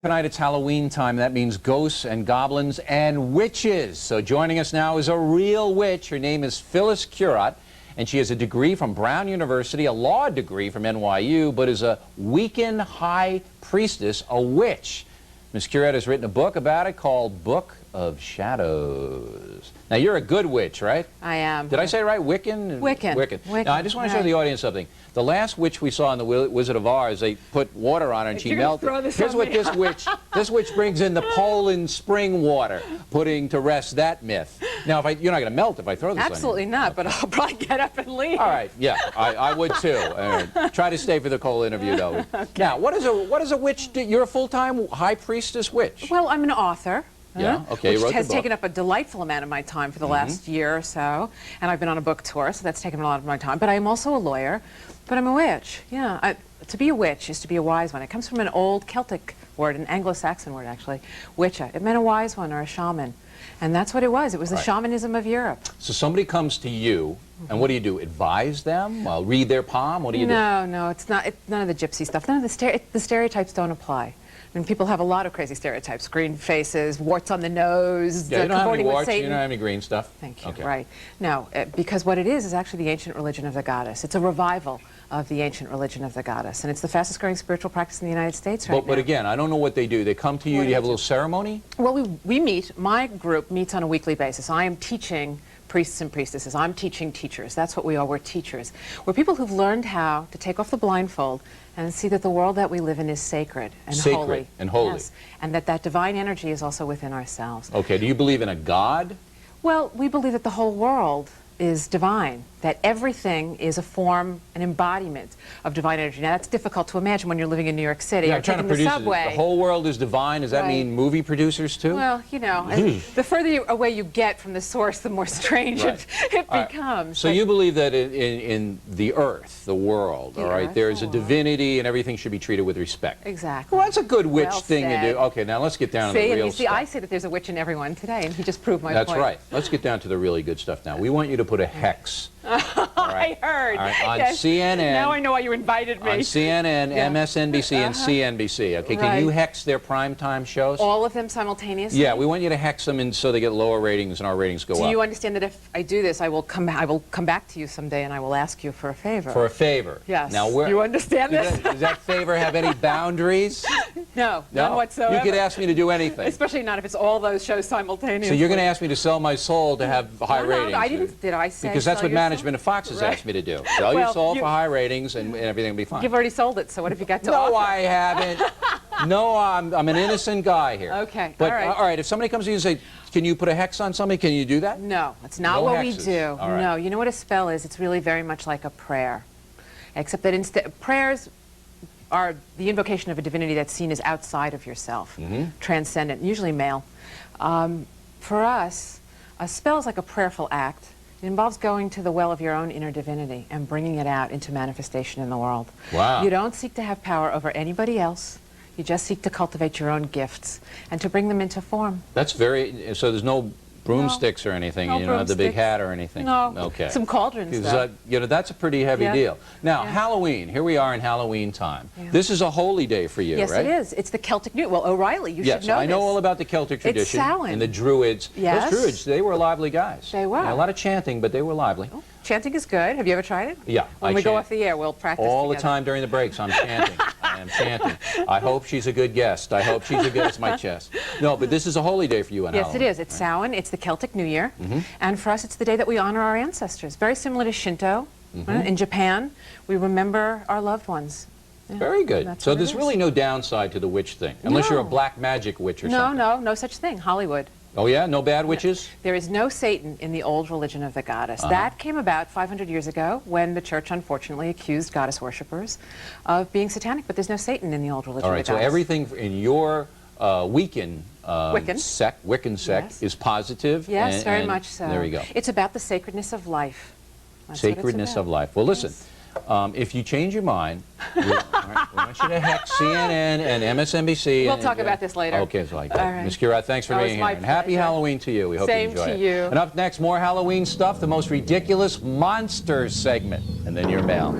Tonight it's Halloween time. That means ghosts and goblins and witches. So joining us now is a real witch. Her name is Phyllis Curott, and she has a degree from Brown University, a law degree from NYU, but is a Wiccan high priestess, a witch. Ms. Curott has written a book about it called Book of Shadows. Now, you're a good witch, right? I am. Did I say it right? Wiccan? Wiccan. Wiccan. Now, I just want to show the audience something. The last witch we saw in the Wizard of Oz, they put water on her and she melted. Here's what this witch brings in the Poland spring water, putting to rest that myth. Now, you're not going to melt if I throw this on you. Absolutely not, but I'll probably get up and leave. All right, yeah, I would too. Try to stay for the Cole interview, though. Okay. Now, what is a witch do? You're a full-time high priestess witch. Well, I'm an author. Yeah, okay, which has taken up a delightful amount of my time for the last year or so, and I've been on a book tour, so that's taken a lot of my time. But I'm also a lawyer, but I'm a witch. Yeah, to be a witch is to be a wise one. It comes from an old Celtic word, an Anglo-Saxon word actually, witcha. It meant a wise one or a shaman, and that's what it was. It was the shamanism of Europe. So somebody comes to you, and what do you do? Advise them? Read their palm? What do you do? No, it's not. It's none of the gypsy stuff. None of the stereotypes don't apply. And people have a lot of crazy stereotypes: green faces, warts on the nose. Yeah, you don't have any warts. You don't have any green stuff. Thank you. Okay. Right. No, because what it is actually the ancient religion of the goddess. It's a revival of the ancient religion of the goddess, and it's the fastest growing spiritual practice in the United States right now. But again, I don't know what they do. They come to you. You have a little ceremony. Well, we meet. My group meets on a weekly basis. I am teaching priests and priestesses. I'm teaching teachers. That's what we are. We're teachers. We're people who've learned how to take off the blindfold and see that the world that we live in is sacred and holy. Sacred and holy. Yes, and that divine energy is also within ourselves. Okay, do you believe in a God? Well, we believe that the whole world is divine, that everything is a form, an embodiment of divine energy. Now, that's difficult to imagine when you're living in New York City or taking the subway. The whole world is divine. Does that mean movie producers, too? Well, you know, the further away you get from the source, the more strange it becomes. So you believe that in the earth, the world, there's a divinity and everything should be treated with respect. Exactly. Well, that's a good witch thing to do. Okay, now let's get down to the real stuff. I say that there's a witch in everyone today, and he just proved my point. That's right. Let's get down to the really good stuff now. We want you to put a hex. I heard. On CNN. Now I know why you invited me. On CNN, MSNBC, and CNBC. Okay, can you hex their primetime shows? All of them simultaneously? Yeah, we want you to hex them in so they get lower ratings and our ratings go up. Do you understand that if I do this, I will come back to you someday and I will ask you for a favor? For a favor? Yes. Now, you understand this? Does that favor have any boundaries? No, none whatsoever. You could ask me to do anything. Especially not if it's all those shows simultaneously. So you're going to ask me to sell my soul to have high ratings? No, I didn't. Did I say? Because that's what management of Fox has asked me to do. Sell your soul for high ratings and everything will be fine. You've already sold it, so what have you got to offer? No, I haven't. No, I'm an innocent guy here. Okay, but, all right, if somebody comes to you and says, can you put a hex on somebody, can you do that? No, that's not what we do. Right. No, you know what a spell is? It's really very much like a prayer, except that prayers are the invocation of a divinity that's seen as outside of yourself, transcendent, usually male. For us, a spell is like a prayerful act. It involves going to the well of your own inner divinity and bringing it out into manifestation in the world. Wow. You don't seek to have power over anybody else. You just seek to cultivate your own gifts and to bring them into form. That's very, so there's no broomsticks or anything, you don't have the big hat or anything? No. Okay. Some cauldrons, though. You know, that's a pretty heavy deal. Now, Halloween, here we are in Halloween time. This is a holy day for you, right? Yes, it is. It's the Celtic New. Well, O'Reilly, you should know this. Yes, I know all about the Celtic tradition. It's Samhain. And the Druids. Yes. Those Druids, they were lively guys. They were. A lot of chanting, but they were lively. Oh, chanting is good. Have you ever tried it? Yeah, When we go off the air, we'll practice all together. the time during the breaks. I'm chanting. I am chanting. I hope she's a good guest. I hope she's a good. It's my chest. No, but this is a holy day for you on Halloween. Yes, it is. It's Samhain. It's the Celtic New Year. And for us, it's the day that we honor our ancestors. Very similar to Shinto. In Japan, we remember our loved ones. Yeah, very good. So there's really no downside to the witch thing, unless you're a black magic witch or something. No such thing. Hollywood. Oh, yeah? No bad witches? There is no Satan in the old religion of the goddess. That came about 500 years ago when the church, unfortunately, accused goddess worshippers of being satanic, but there's no Satan in the old religion of the goddess. All right, so everything in your Wiccan sect is positive? Yes, very much so. There you go. It's about the sacredness of life. That's sacredness of life. Well, listen. If you change your mind, we want you to hex CNN and MSNBC. We'll talk about this later. Okay, it's like that. All right. Ms. Curott, thanks for being here. And happy Halloween to you. We hope you enjoy it. Same to you. And up next, more Halloween stuff, the most ridiculous monsters segment, and then your mail.